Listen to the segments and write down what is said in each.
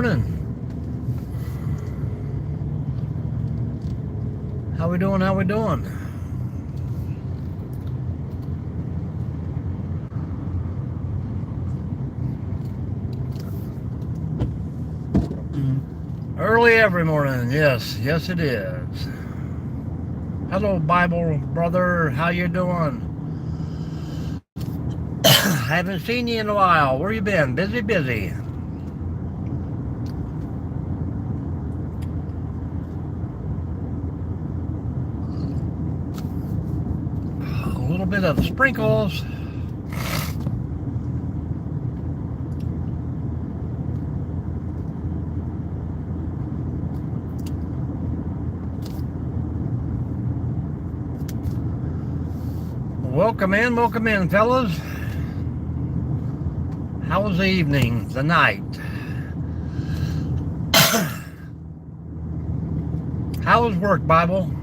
Morning. How we doing? How we doing? Early every morning. Yes it is. Hello, Bible brother. How you doing? Haven't seen you in a while. Where you been? Busy. A little bit of sprinkles. Welcome in, fellas. How was the evening, the night? How was work, Bible?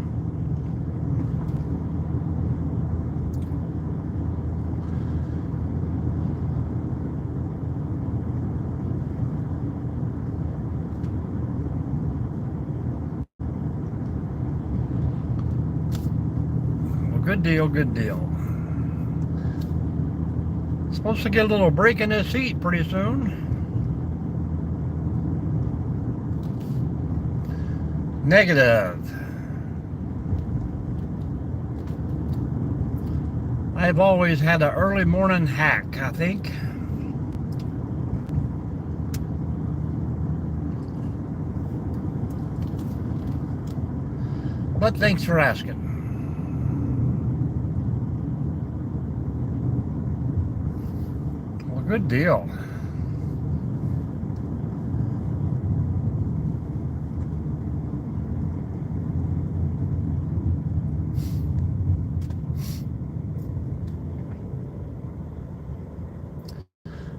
Well, good deal. Supposed to get a little break in this heat pretty soon. Negative. I've always had an early morning hack, I think. But thanks for asking. Well, good deal.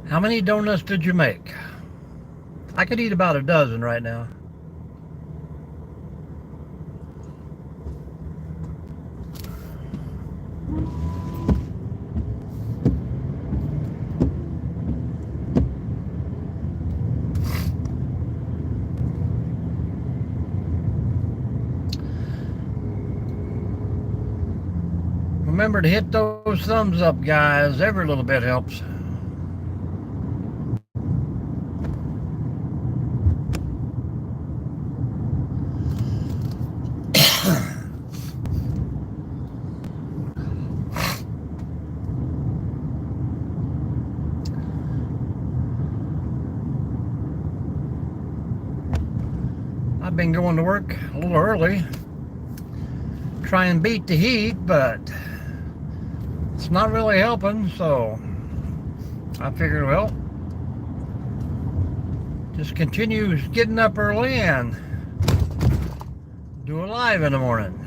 How many donuts did you make? I could eat about a dozen right now. Remember to hit those thumbs up, guys. Every little bit helps. I've been going to work a little early. Try and beat the heat, but it's not really helping, so I figured, well, just continue getting up early and do a live in the morning.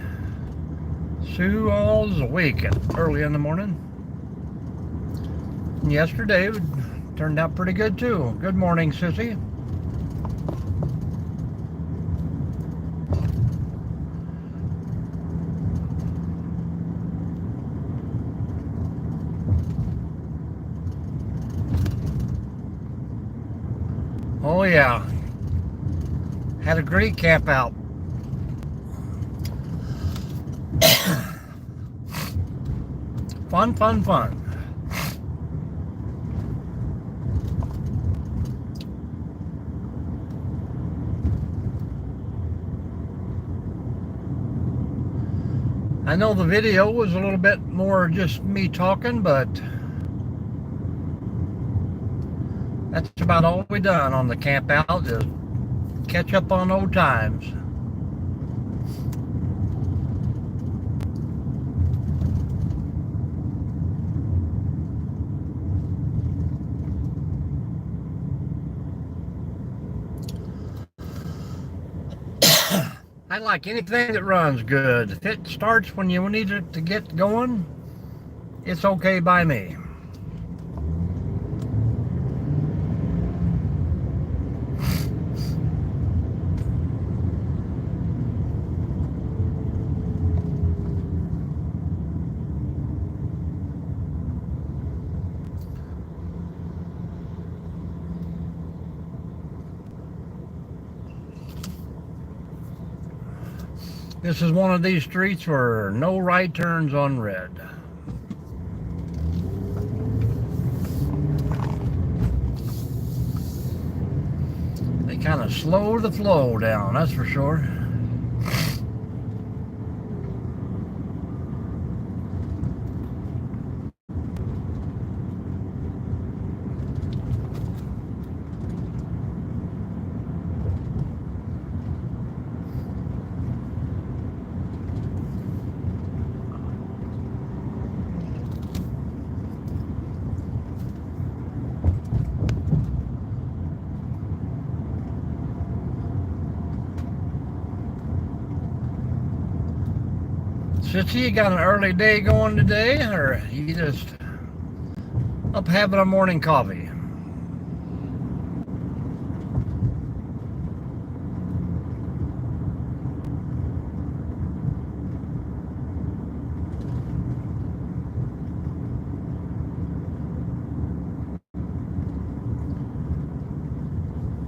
Sue All's awake early in the morning. And yesterday turned out pretty good too. Good morning, Sissy. Oh yeah, had a great camp out. Fun. I know the video was a little bit more just me talking, but that's about all we done on the camp out, is catch up on old times. I like anything that runs good. If it starts when you need it to get going, it's okay by me. This is one of these streets where no right turns on red. They kind of slow the flow down, that's for sure. Sissy, you got an early day going today, or you just up having a morning coffee?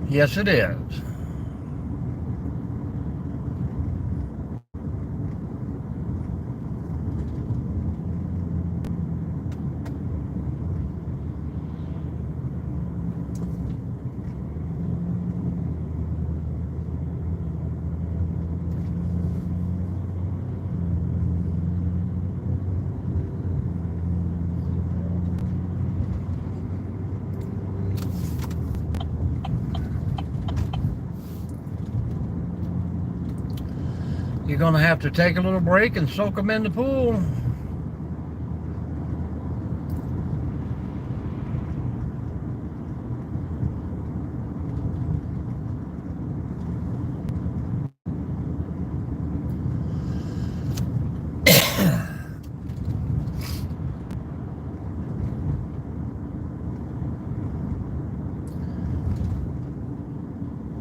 Yes, it is. You're going to have to take a little break and soak them in the pool.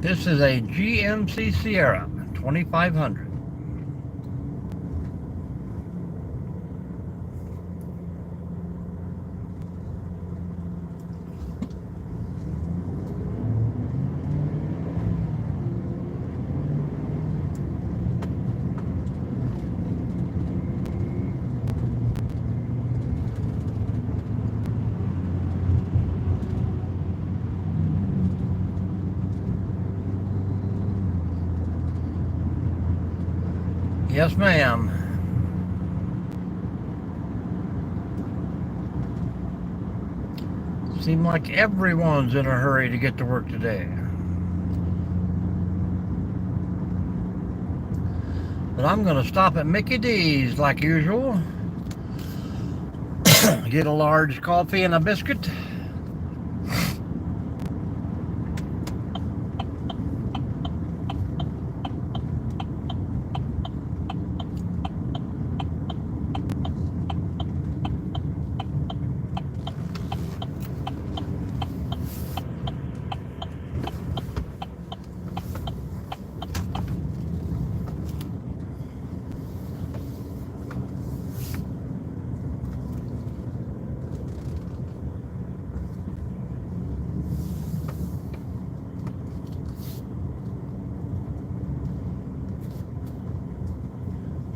This is a GMC Sierra 2500. Yes, ma'am. Seems like everyone's in a hurry to get to work today. But I'm going to stop at Mickey D's like usual. Get a large coffee and a biscuit.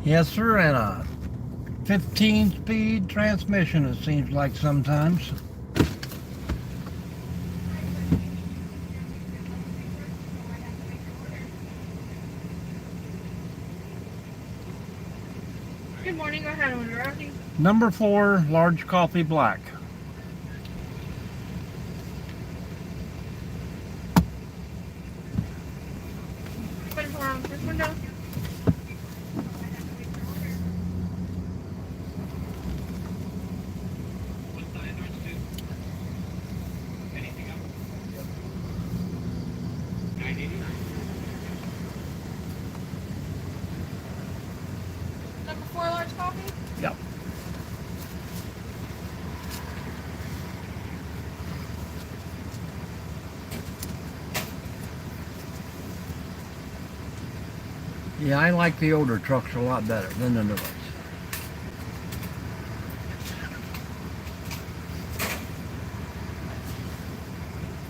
Yes, sir, and a 15-speed transmission, it seems like sometimes. Good morning, go ahead, order Rosie. Number 4, large coffee black. Open for on the first window. Number 4, large coffee. Yep. Yeah, I like the older trucks a lot better than the new ones.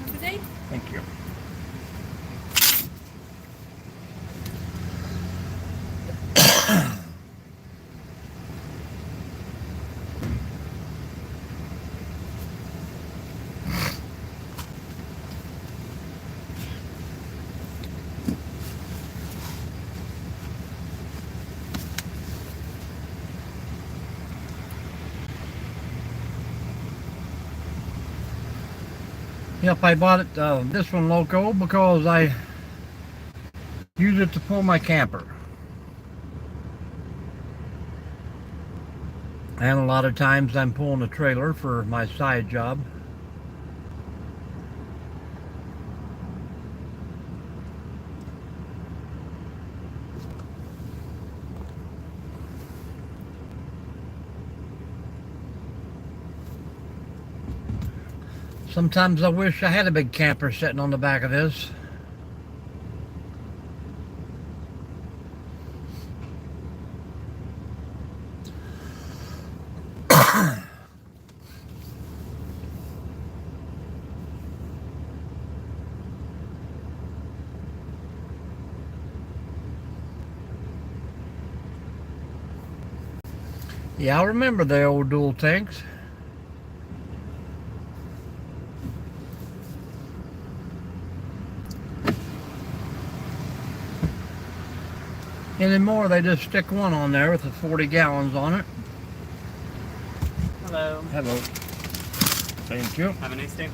Number 8. Thank you. Yep, I bought it, this one loco, because I use it to pull my camper. And a lot of times I'm pulling a trailer for my side job. Sometimes I wish I had a big camper sitting on the back of this. Yeah, I remember the old dual tanks. Anymore, they just stick one on there with the 40 gallons on it. Hello. Hello. Thank you. Have a nice day.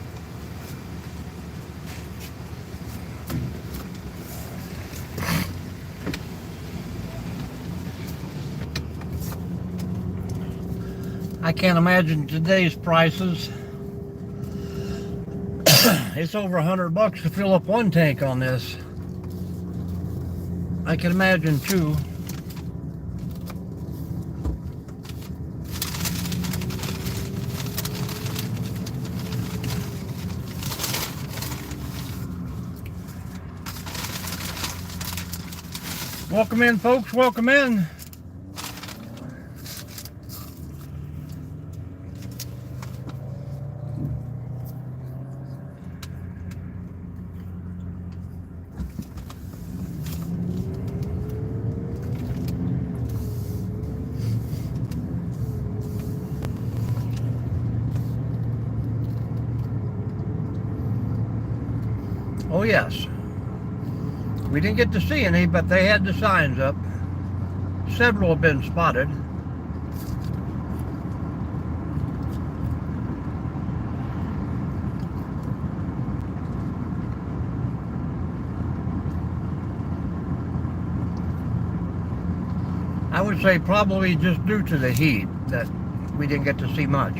I can't imagine today's prices. It's over $100 to fill up one tank on this. I can imagine two. Welcome in, folks. Welcome in. Oh yes, we didn't get to see any, but they had the signs up. Several have been spotted. I would say probably just due to the heat that we didn't get to see much.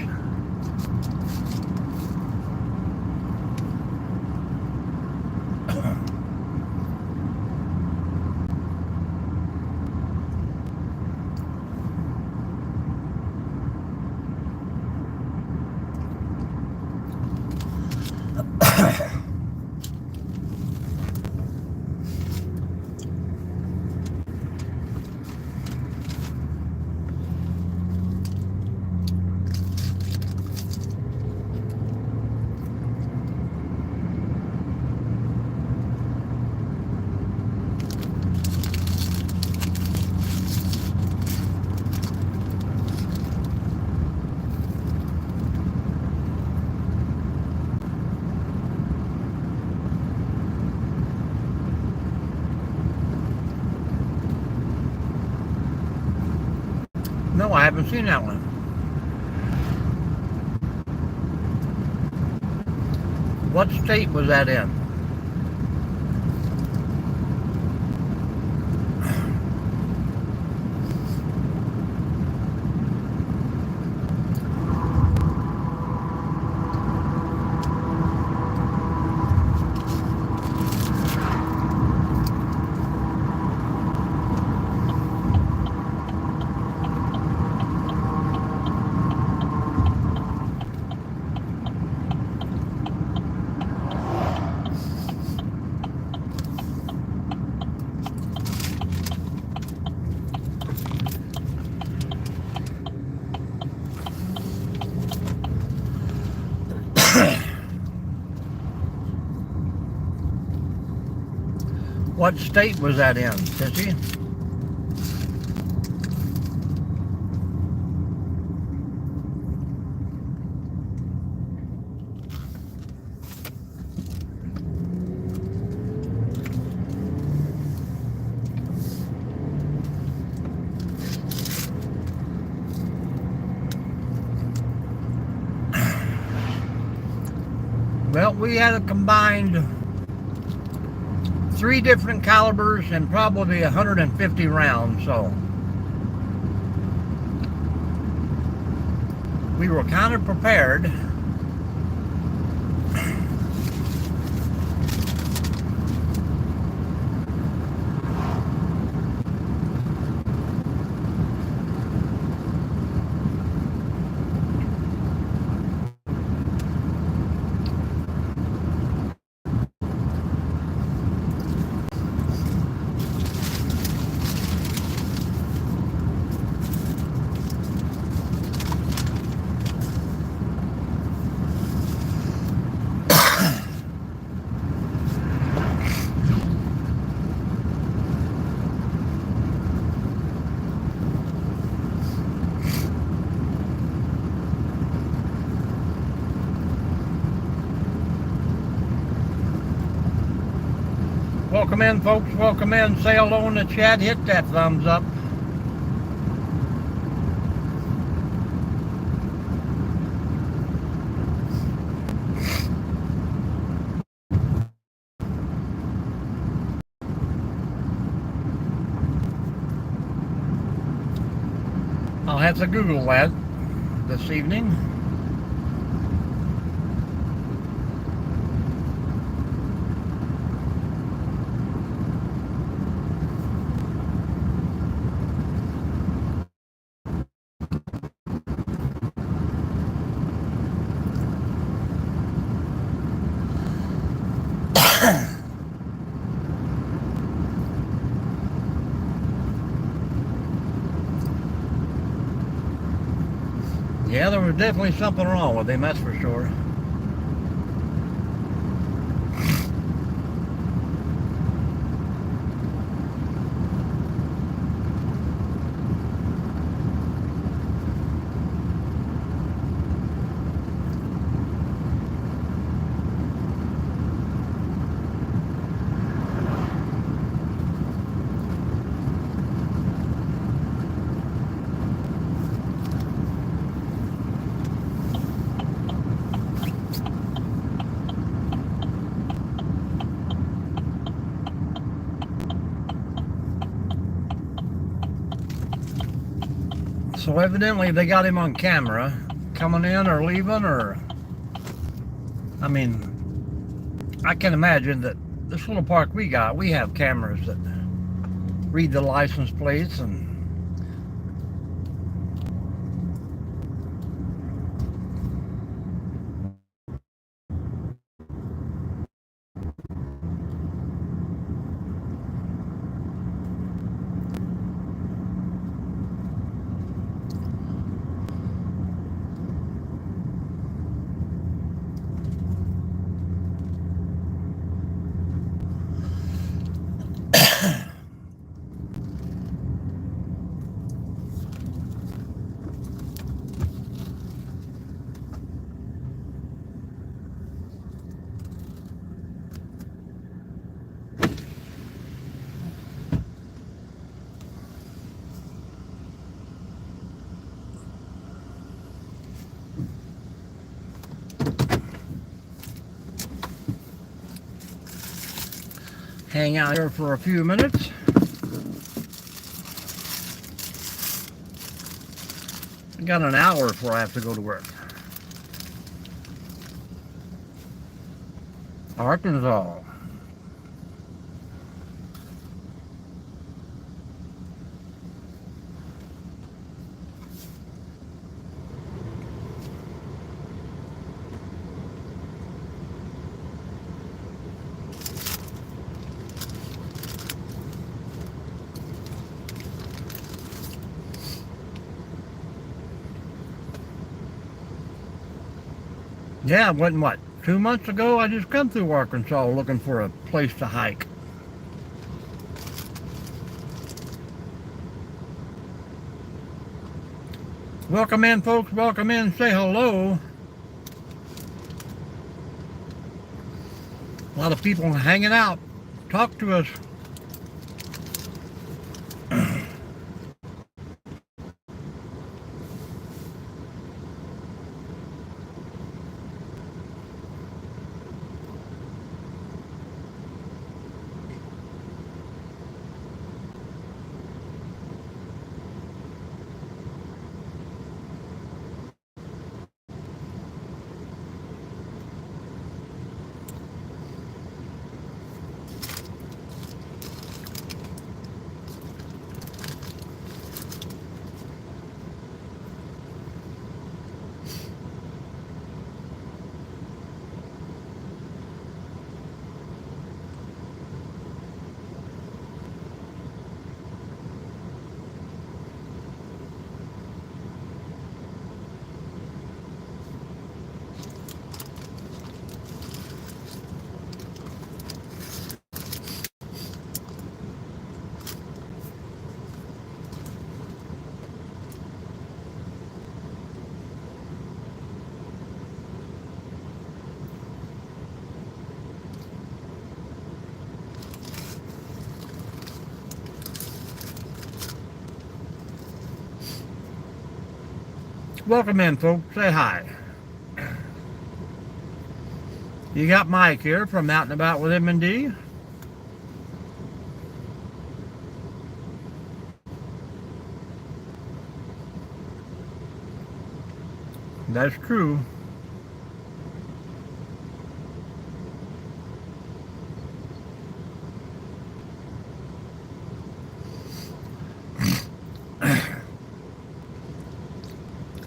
No, I haven't seen that one. What state was that in? What state was that in, Sissy? Well, we had a combined 3 different calibers and probably 150 rounds, so we were kind of prepared. Welcome in, folks. Welcome in. Say hello in the chat. Hit that thumbs up. I'll have to Google that this evening. Yeah, there was definitely something wrong with him, that's for sure. So evidently they got him on camera coming in or leaving, or I mean, I can imagine that this little park we have cameras that read the license plates and hang out here for a few minutes. I got an hour before I have to go to work. Arkansas. Yeah, it wasn't what, 2 months ago I just come through Arkansas looking for a place to hike. Welcome in, folks. Welcome in. Say hello. A lot of people hanging out. Talk to us. Welcome in, folks. Say hi. You got Mike here from Out and About with M&D. That's true.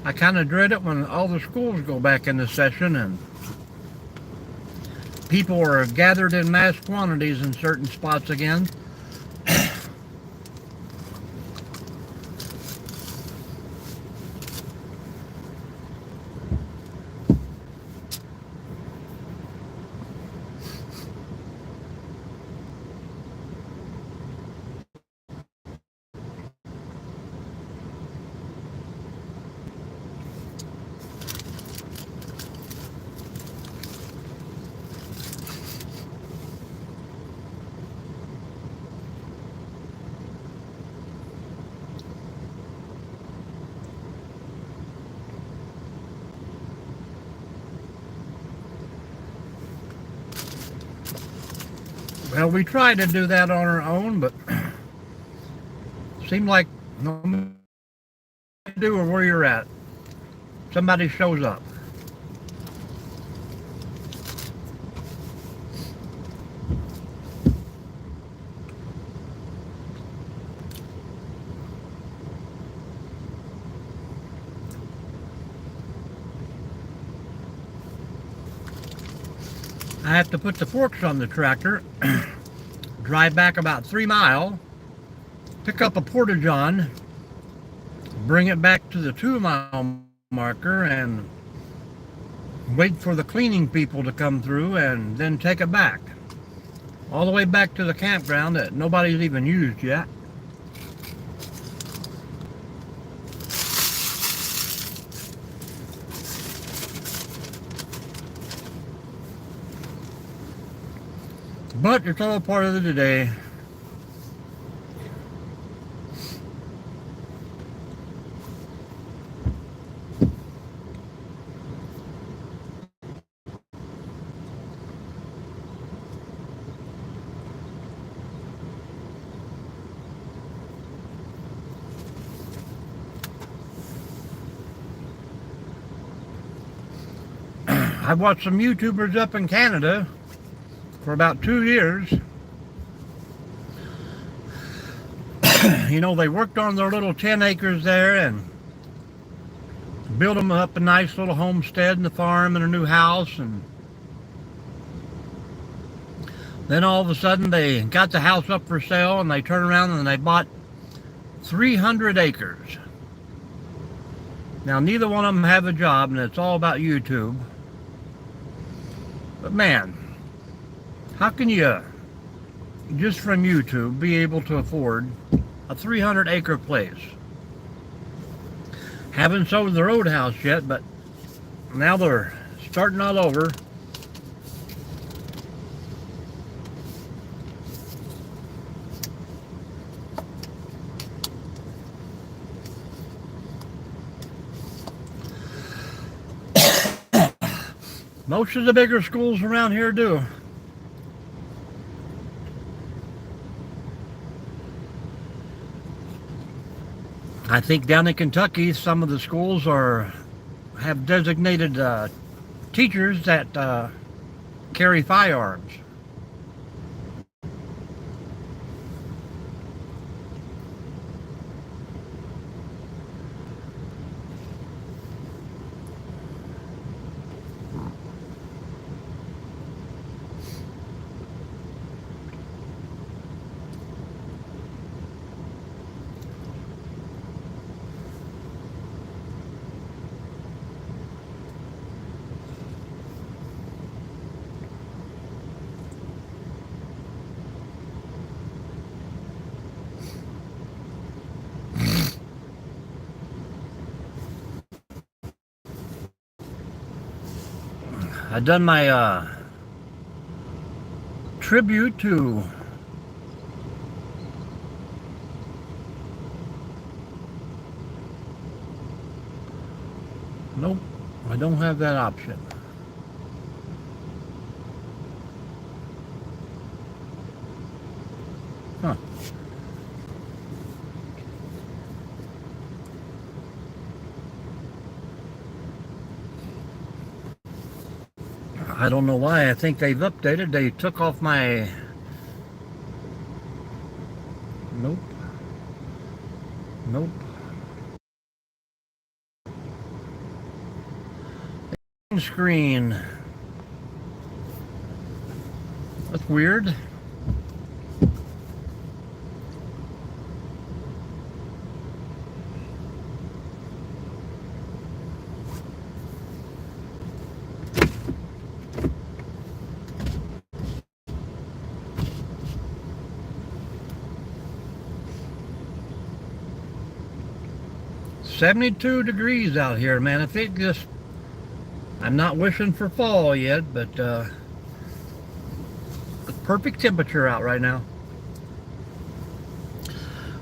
I kind of dread it when all the schools go back into session and people are gathered in mass quantities in certain spots again. Well, we tried to do that on our own, but seemed like no matter what you do or where you're at, somebody shows up. I have to put the forks on the tractor, drive back about 3 miles, pick up a porta-john, bring it back to the 2-mile marker, and wait for the cleaning people to come through, and then take it back. All the way back to the campground that nobody's even used yet. But it's all part of the day. I've watched some YouTubers up in Canada for about 2 years. You know, they worked on their little 10 acres there and built them up a nice little homestead and a farm and a new house, and then all of a sudden they got the house up for sale and they turned around and they bought 300 acres. Now, neither one of them have a job, and it's all about YouTube. But man, how can you, just from YouTube, be able to afford a 300-acre place? Haven't sold the roadhouse yet, but now they're starting all over. Most of the bigger schools around here do. I think down in Kentucky, some of the schools have designated teachers that carry firearms. I've done my tribute to Nope, I don't have that option. Huh. I don't know why. I think they've updated. They took off my... Nope. Nope. Screen. That's weird. $72 degrees out here, man. If it just... I'm not wishing for fall yet, but it's perfect temperature out right now.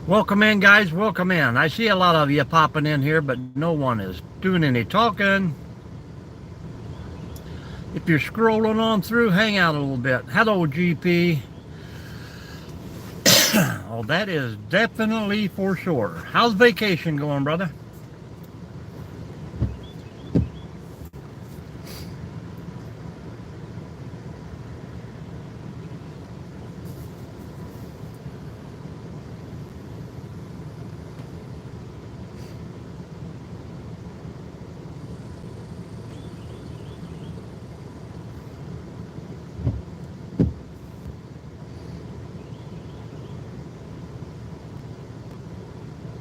Welcome in, guys. Welcome in. I see a lot of you popping in here, but no one is doing any talking. If you're scrolling on through, hang out a little bit. Hello, GP. Oh, that is definitely for sure. How's vacation going, brother?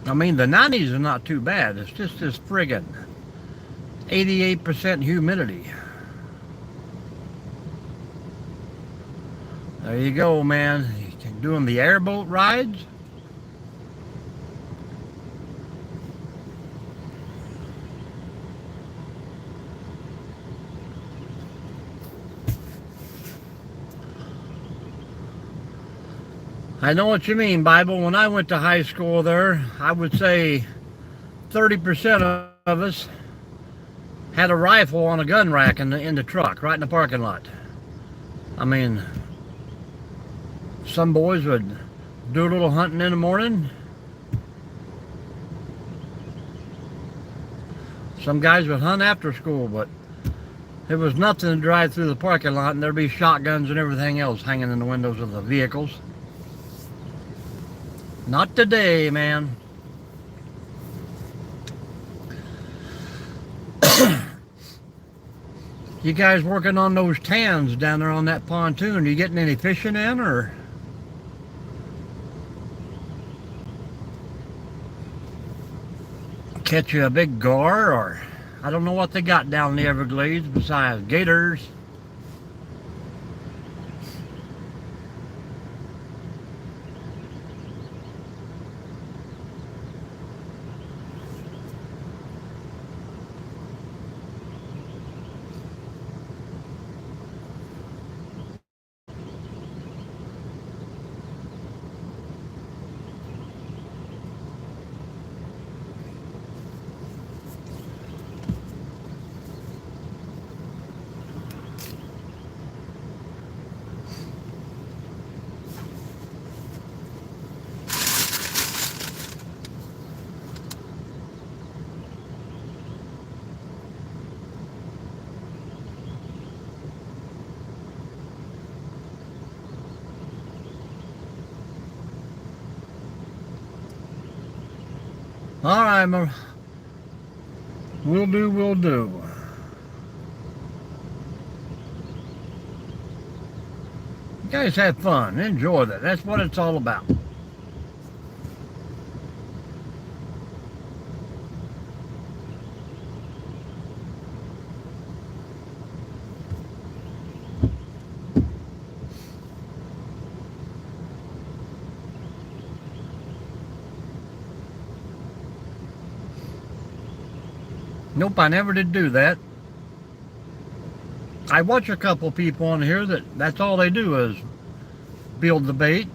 I mean, the 90s are not too bad. It's just this friggin' 88% humidity. There you go, man. Doing the airboat rides. I know what you mean, Bible. When I went to high school there, I would say 30% of us had a rifle on a gun rack in the truck, right in the parking lot. I mean, some boys would do a little hunting in the morning. Some guys would hunt after school, but it was nothing to drive through the parking lot and there'd be shotguns and everything else hanging in the windows of the vehicles. Not today, man. You guys working on those tans down there on that pontoon? You getting any fishing in, or? Catch you a big gar, or I don't know what they got down in the Everglades besides gators. All right, we'll do, we'll do. You guys have fun, enjoy that. That's what it's all about. Nope, I never did do that. I watch a couple people on here that's all they do is build the bait.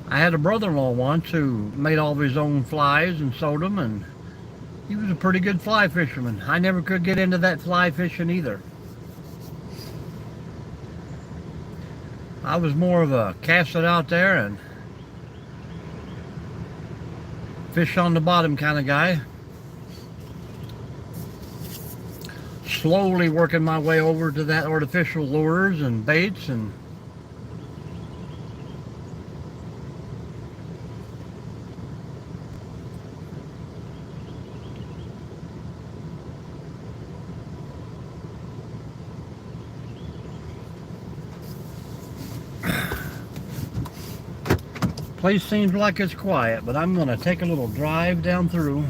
I had a brother-in-law once who made all of his own flies and sold them, and He was a pretty good fly fisherman. I never could get into that fly fishing either. I was more of a cast it out there and fish on the bottom kind of guy. Slowly working my way over to that artificial lures and baits and place seems like it's quiet, but I'm gonna take a little drive down through.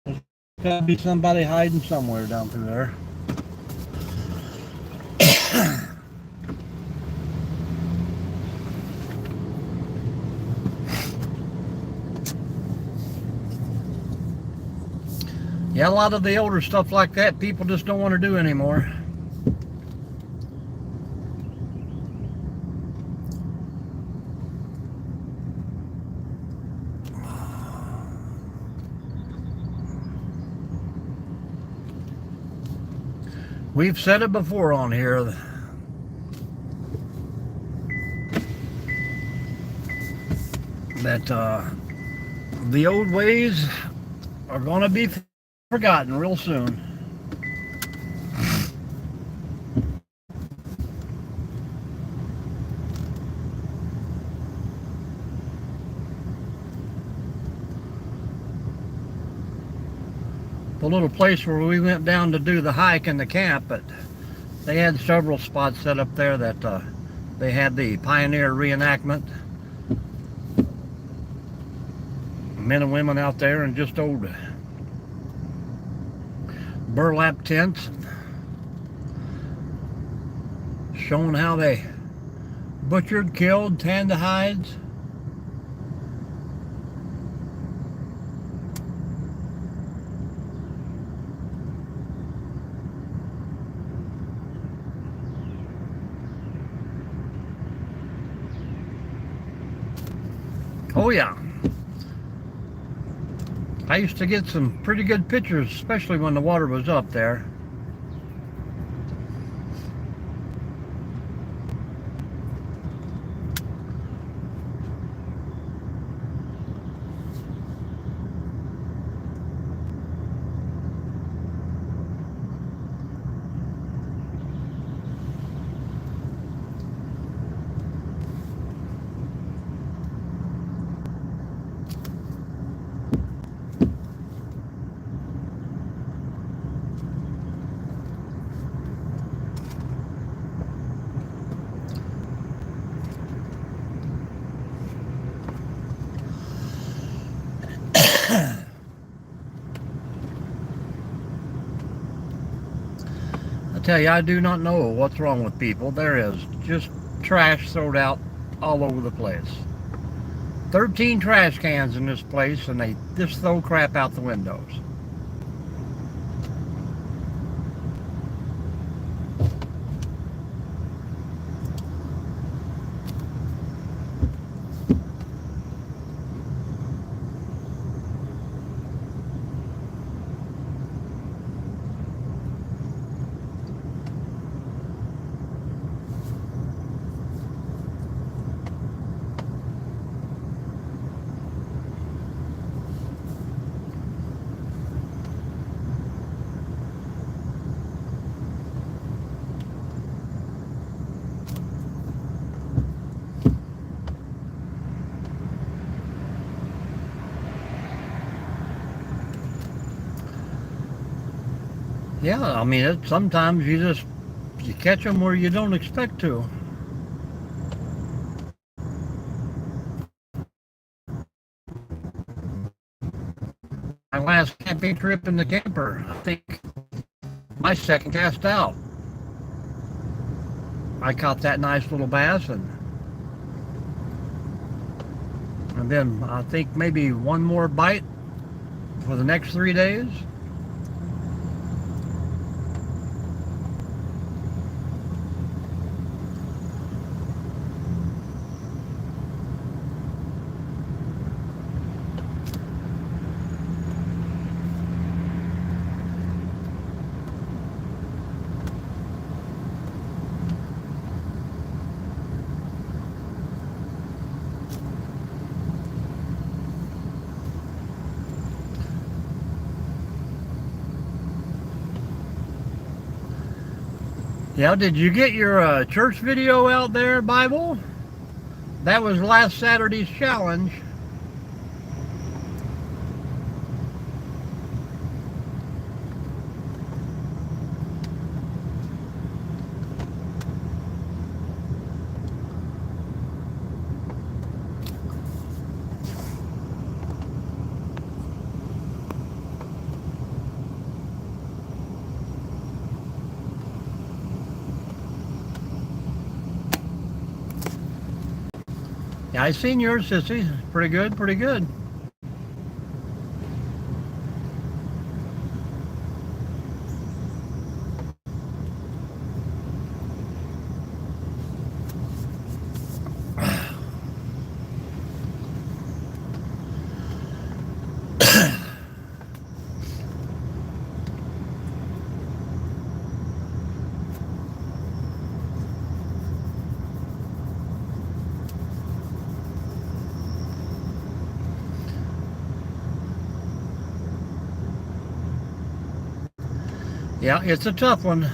There's gotta be somebody hiding somewhere down through there. Yeah, a lot of the older stuff like that people just don't want to do anymore. We've said it before on here that the old ways are going to be forgotten real soon. The little place where we went down to do the hike and the camp, but they had several spots set up there that they had the pioneer reenactment. Men and women out there in just old burlap tents, showing how they butchered, killed, tanned the hides. Oh yeah. I used to get some pretty good pictures, especially when the water was up there. I tell you, I do not know what's wrong with people. There is just trash thrown out all over the place. 13 trash cans in this place, and they just throw crap out the windows. Yeah, I mean, sometimes you catch them where you don't expect to. My last camping trip in the camper, I think my second cast out, I caught that nice little bass, and then I think maybe one more bite for the next 3 days. Yeah, did you get your church video out there, Bible? That was last Saturday's challenge. Yeah, I seen yours, Sissy. Pretty good, pretty good. Yeah, it's a tough one.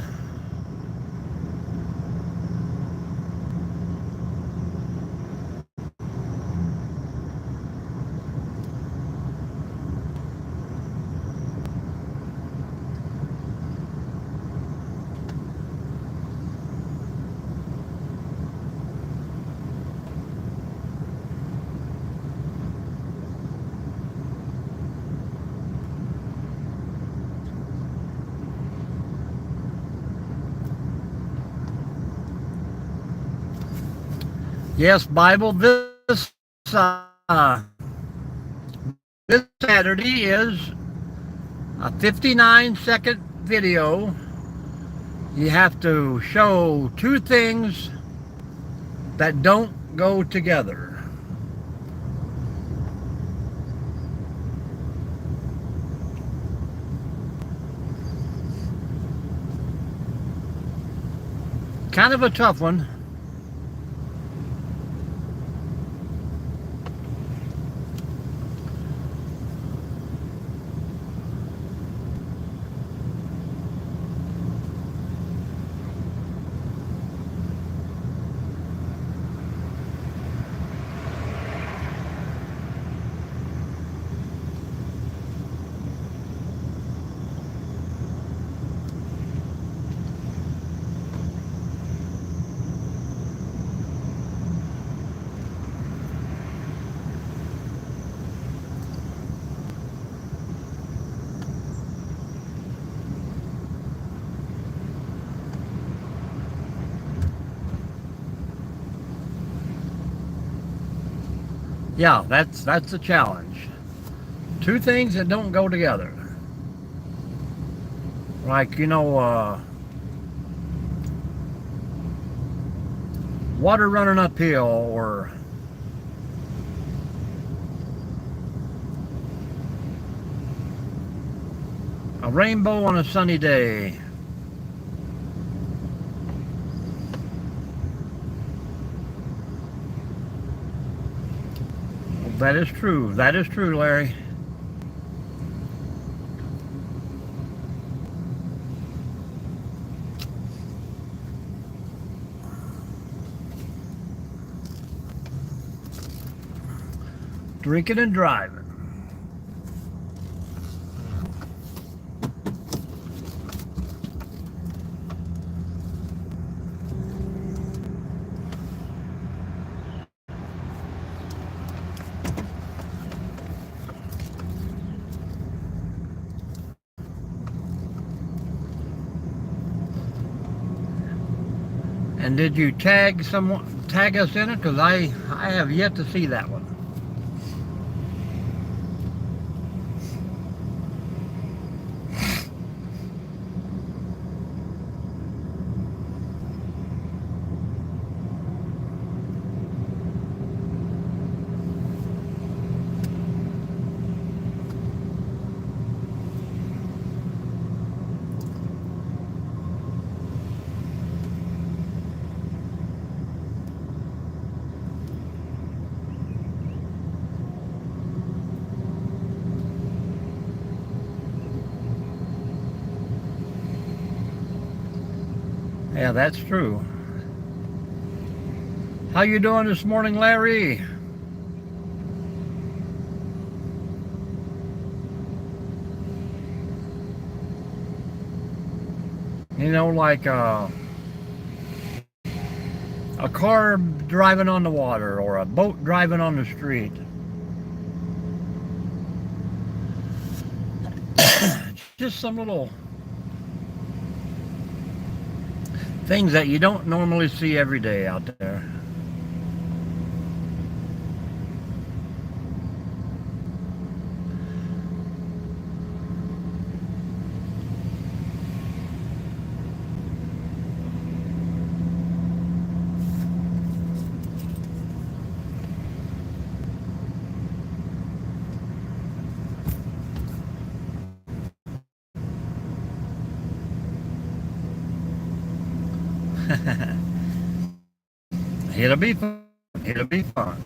Yes, Bible, uh, this Saturday is a 59-second video. You have to show two things that don't go together. Kind of a tough one. Yeah, that's the challenge. Two things that don't go together. Like, water running uphill, or a rainbow on a sunny day. That is true. That is true, Larry. Drinking and driving. And did you tag us in it? Because I have yet to see that one. Yeah, that's true. How you doing this morning, Larry? You know, like a car driving on the water or a boat driving on the street. Just some little things that you don't normally see every day out there. It'll be fun. It'll be fun.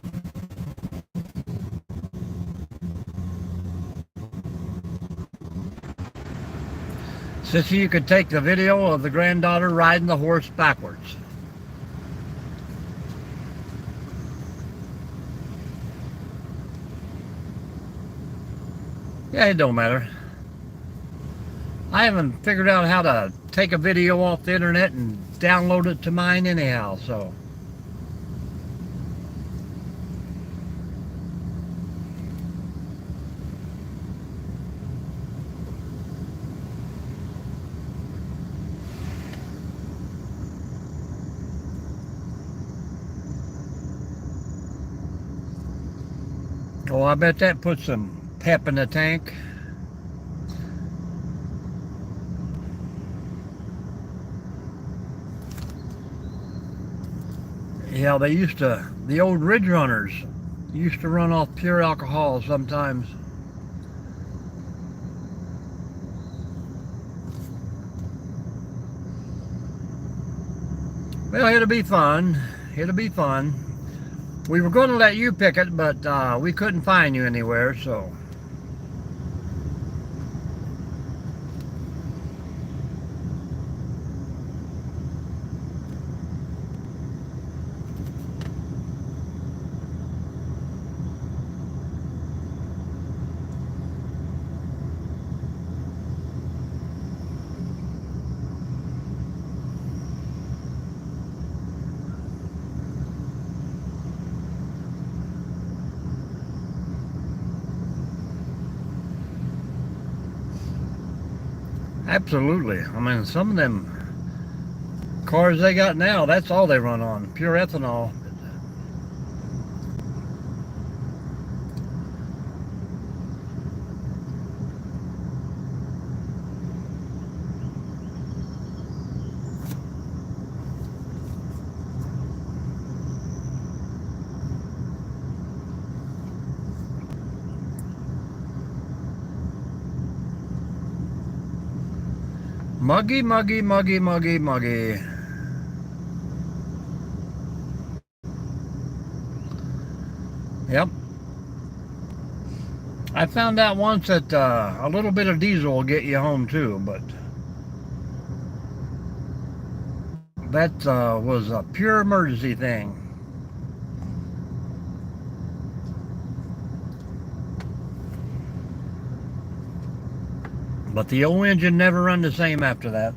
Sissy, you could take the video of the granddaughter riding the horse backwards. Yeah, it don't matter. I haven't figured out how to take a video off the internet and download it to mine anyhow, so. Oh, I bet that puts some pep in the tank. Yeah, the old Ridge Runners used to run off pure alcohol sometimes. Well, it'll be fun. It'll be fun. We were going to let you pick it, but we couldn't find you anywhere, so. Absolutely. I mean, some of them cars they got now, that's all they run on, pure ethanol. Muggy, muggy, muggy, muggy, muggy. Yep. I found out once that a little bit of diesel will get you home too, but that was a pure emergency thing. But the old engine never run the same after that.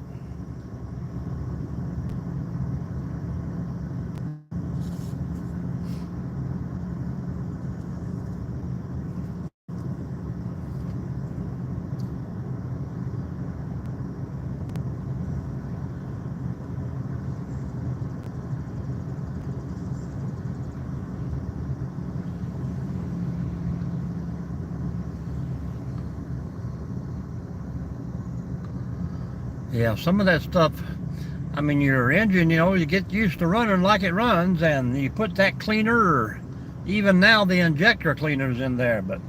Yeah, some of that stuff, I mean, your engine, you know, you get used to running like it runs, and you put that cleaner, or even now the injector cleaner's in there, but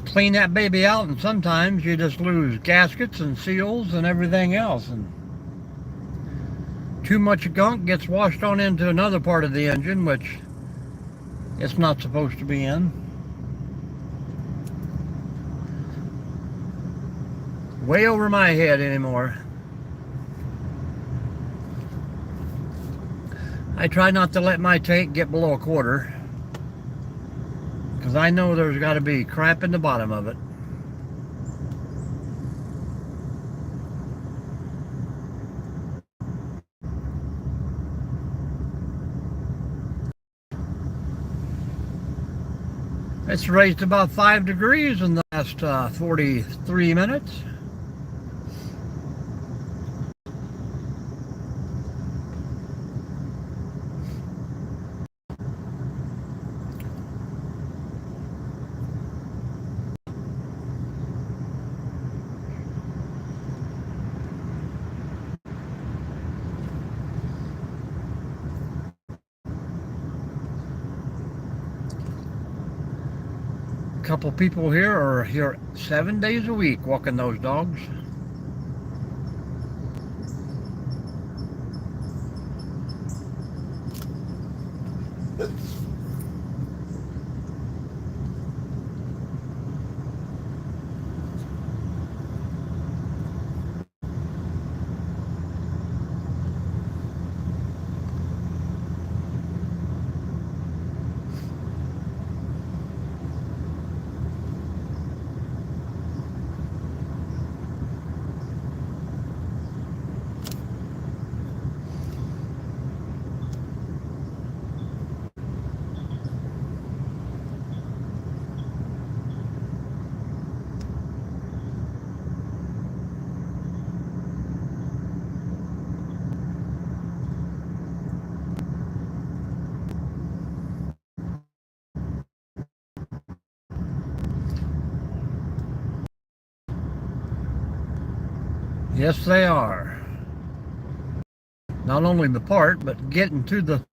clean that baby out, and sometimes you just lose gaskets and seals and everything else, and too much gunk gets washed on into another part of the engine, which it's not supposed to be in. Way over my head anymore. I try not to let my tank get below a quarter, because I know there's got to be crap in the bottom of it. It's raised about 5 degrees in the last 43 minutes. A couple people here are here 7 days a week walking those dogs. Yes, they are. Not only the part, but getting to the